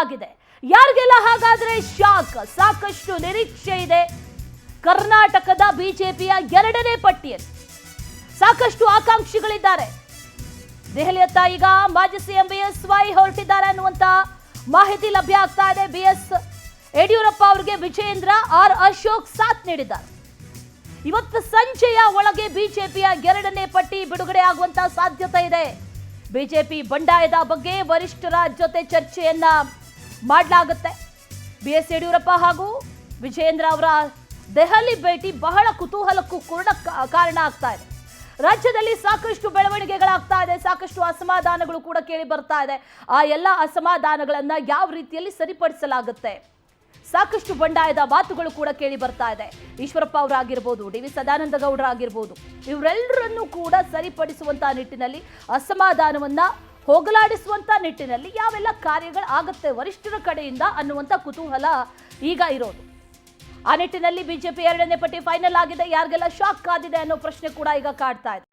ಆಗಿದೆ. ಯಾರಿಗೆಲ್ಲ ಹಾಗಾದ್ರೆ ಶಾಕ್, ಸಾಕಷ್ಟು ನಿರೀಕ್ಷೆ ಇದೆ. ಕರ್ನಾಟಕದ ಬಿಜೆಪಿಯ ಎರಡನೇ ಪಟ್ಟಿಯಲ್ಲಿ ಸಾಕಷ್ಟು ಆಕಾಂಕ್ಷಿಗಳಿದ್ದಾರೆ. ದೆಹಲಿಯತ್ತ ಈಗ ಮಾಜಿ ಸಿಎಂ BSY ಹೊರಟಿದ್ದಾರೆ ಅನ್ನುವಂತ ಮಾಹಿತಿ ಲಭ್ಯ ಆಗ್ತಾ ಇದೆ. BS ಯಡಿಯೂರಪ್ಪ ಅವರಿಗೆ ವಿಜಯೇಂದ್ರ, ಆರ್ ಅಶೋಕ್ ಸಾಥ್ ನೀಡಿದ್ದಾರೆ. ಇವತ್ತು ಸಂಜೆಯ ಒಳಗೆ ಬಿಜೆಪಿಯ ಎರಡನೇ ಪಟ್ಟಿ ಬಿಡುಗಡೆ ಆಗುವಂತ ಸಾಧ್ಯತೆ ಇದೆ. ಬಿಜೆಪಿ ಬಂಡಾಯದ ಬಗ್ಗೆ ವರಿಷ್ಠರ ಜೊತೆ ಚರ್ಚೆಯನ್ನ ಮಾಡಲಾಗುತ್ತೆ. BS ಯಡಿಯೂರಪ್ಪ ಹಾಗೂ ವಿಜಯೇಂದ್ರ ಅವರ ದೆಹಲಿ ಭೇಟಿ ಬಹಳ ಕುತೂಹಲಕ್ಕೂ ಕೂಡ ಕಾರಣ ಆಗ್ತಾ ಇದೆ. ರಾಜ್ಯದಲ್ಲಿ ಸಾಕಷ್ಟು ಬೆಳವಣಿಗೆಗಳಾಗ್ತಾ ಇದೆ, ಸಾಕಷ್ಟು ಅಸಮಾಧಾನಗಳು ಕೂಡ ಕೇಳಿ ಬರ್ತಾ ಇದೆ. ಆ ಎಲ್ಲ ಅಸಮಾಧಾನಗಳನ್ನ ಯಾವ ರೀತಿಯಲ್ಲಿ ಸರಿಪಡಿಸಲಾಗುತ್ತೆ, ಸಾಕಷ್ಟು ಬಂಡಾಯದ ಮಾತುಗಳು ಕೂಡ ಕೇಳಿ ಬರ್ತಾ ಇದೆ. ಈಶ್ವರಪ್ಪ ಅವರಾಗಿರ್ಬೋದು, DV ಸದಾನಂದ ಗೌಡರ ಆಗಿರ್ಬೋದು, ಇವರೆಲ್ಲರನ್ನೂ ಕೂಡ ಸರಿಪಡಿಸುವಂತ ನಿಟ್ಟಿನಲ್ಲಿ, ಅಸಮಾಧಾನವನ್ನ ಹೋಗಲಾಡಿಸುವಂತ ನಿಟ್ಟಿನಲ್ಲಿ ಯಾವೆಲ್ಲ ಕಾರ್ಯಗಳು ಆಗುತ್ತೆ ವರಿಷ್ಠರ ಕಡೆಯಿಂದ ಅನ್ನುವಂತ ಕುತೂಹಲ ಈಗ ಇರೋದು. ಆ ನಿಟ್ಟಿನಲ್ಲಿ ಬಿಜೆಪಿ ಎರಡನೇ ಪಟ್ಟಿ ಫೈನಲ್ ಆಗಿದೆ. ಯಾರಿಗೆಲ್ಲ ಶಾಕ್ ಆಗಿದೆ ಅನ್ನೋ ಪ್ರಶ್ನೆ ಕೂಡ ಈಗ ಕಾಡ್ತಾ ಇದೆ.